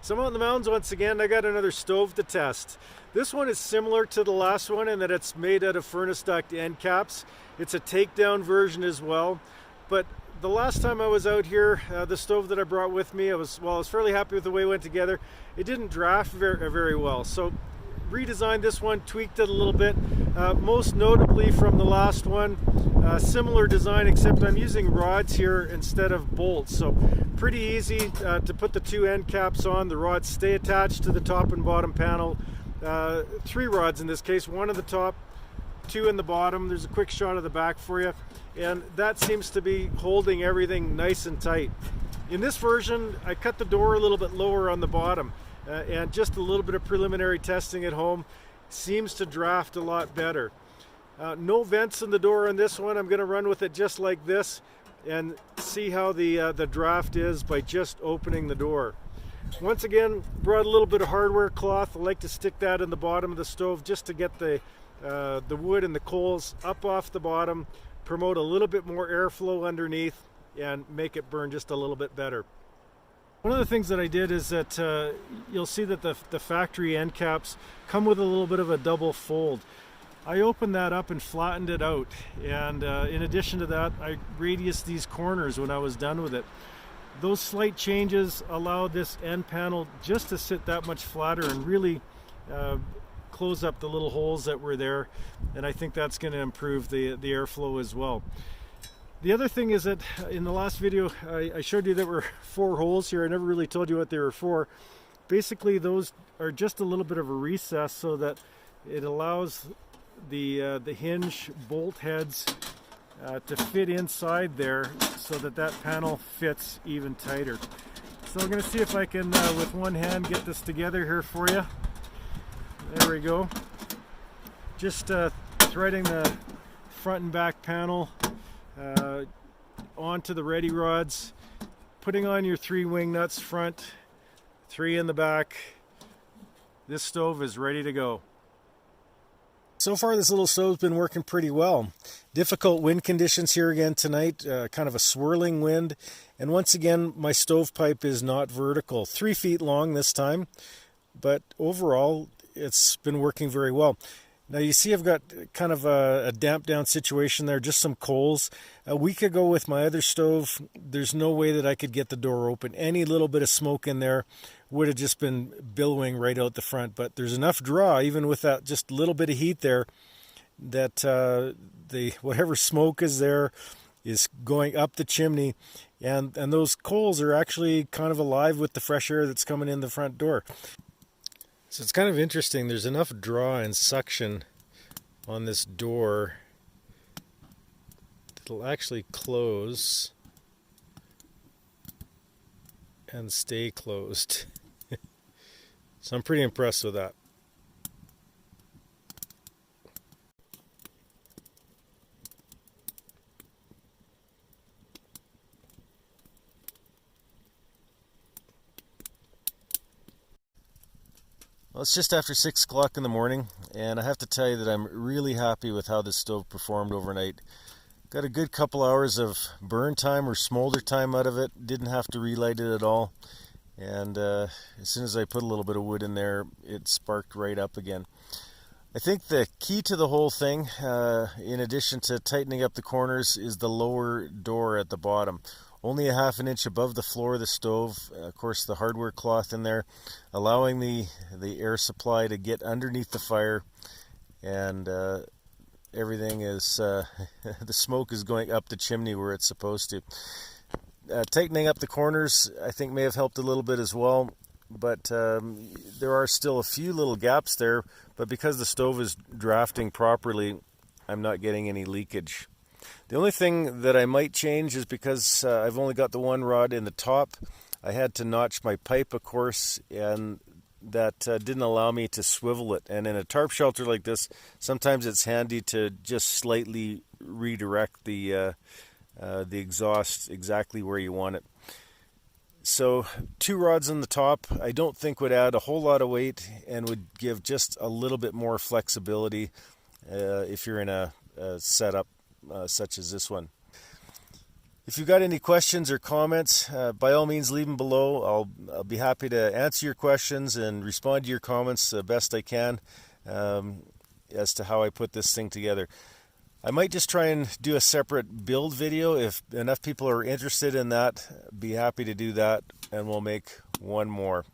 So I'm out in the mountains once again. I got another stove to test. This one is similar to the last one in that it's made out of furnace duct end caps. It's a takedown version as well. But the last time I was out here, the stove that I brought with me, I was fairly happy with the way it went together. It didn't draft very well. So redesigned this one, tweaked it a little bit, most notably from the last one. Similar design, except I'm using rods here instead of bolts. So pretty easy to put the two end caps on. The rods stay attached to the top and bottom panel. 3 rods in this case, 1 at the top, 2 in the bottom. There's a quick shot of the back for you. And that seems to be holding everything nice and tight. In this version, I cut the door a little bit lower on the bottom. And just a little bit of preliminary testing at home seems to draft a lot better. No vents in the door on this one. I'm going to run with it just like this and see how the draft is by just opening the door. Once again, brought a little bit of hardware cloth. I like to stick that in the bottom of the stove just to get the wood and the coals up off the bottom, promote a little bit more airflow underneath, and make it burn just a little bit better. One of the things that I did is that you'll see that the factory end caps come with a little bit of a double fold. I opened that up and flattened it out, and in addition to that, I radiused these corners when I was done with it. Those slight changes allow this end panel just to sit that much flatter and really close up the little holes that were there, and I think that's going to improve the airflow as well. The other thing is that in the last video I showed you there were 4 holes here. I never really told you what they were for. Basically those are just a little bit of a recess so that it allows the hinge bolt heads to fit inside there so that panel fits even tighter. So I'm going to see if I can with one hand get this together here for you. There we go. Just threading the front and back panel onto the ready rods, putting on your 3 wing nuts front, 3 in the back. This stove is ready to go. So far this little stove's been working pretty well. Difficult wind conditions here again tonight, kind of a swirling wind, and once again my stovepipe is not vertical. 3 feet long this time, but overall it's been working very well. Now you see I've got kind of a damp down situation there, just some coals. A week ago with my other stove, there's no way that I could get the door open. Any little bit of smoke in there would have just been billowing right out the front. But there's enough draw, even with that just little bit of heat there, that the whatever smoke is there is going up the chimney. And those coals are actually kind of alive with the fresh air that's coming in the front door. So it's kind of interesting, there's enough draw and suction on this door that'll actually close and stay closed. So I'm pretty impressed with that. Well, it's just after 6 o'clock in the morning, and I have to tell you that I'm really happy with how this stove performed overnight. Got a good couple hours of burn time or smolder time out of it. Didn't have to relight it at all. And as soon as I put a little bit of wood in there, it sparked right up again. I think the key to the whole thing, in addition to tightening up the corners, is the lower door at the bottom. Only 1/2 inch above the floor of the stove, of course the hardware cloth in there, allowing the air supply to get underneath the fire, and everything is, the smoke is going up the chimney where it's supposed to. Tightening up the corners I think may have helped a little bit as well, but there are still a few little gaps there, but because the stove is drafting properly, I'm not getting any leakage. The only thing that I might change is because I've only got the 1 rod in the top, I had to notch my pipe, of course, and that didn't allow me to swivel it. And in a tarp shelter like this, sometimes it's handy to just slightly redirect the exhaust exactly where you want it. So 2 rods on the top I don't think would add a whole lot of weight and would give just a little bit more flexibility if you're in a setup such as this one. If you've got any questions or comments, by all means leave them below. I'll be happy to answer your questions and respond to your comments the best I can as to how I put this thing together. I might just try and do a separate build video. If enough people are interested in that, be happy to do that, and we'll make one more.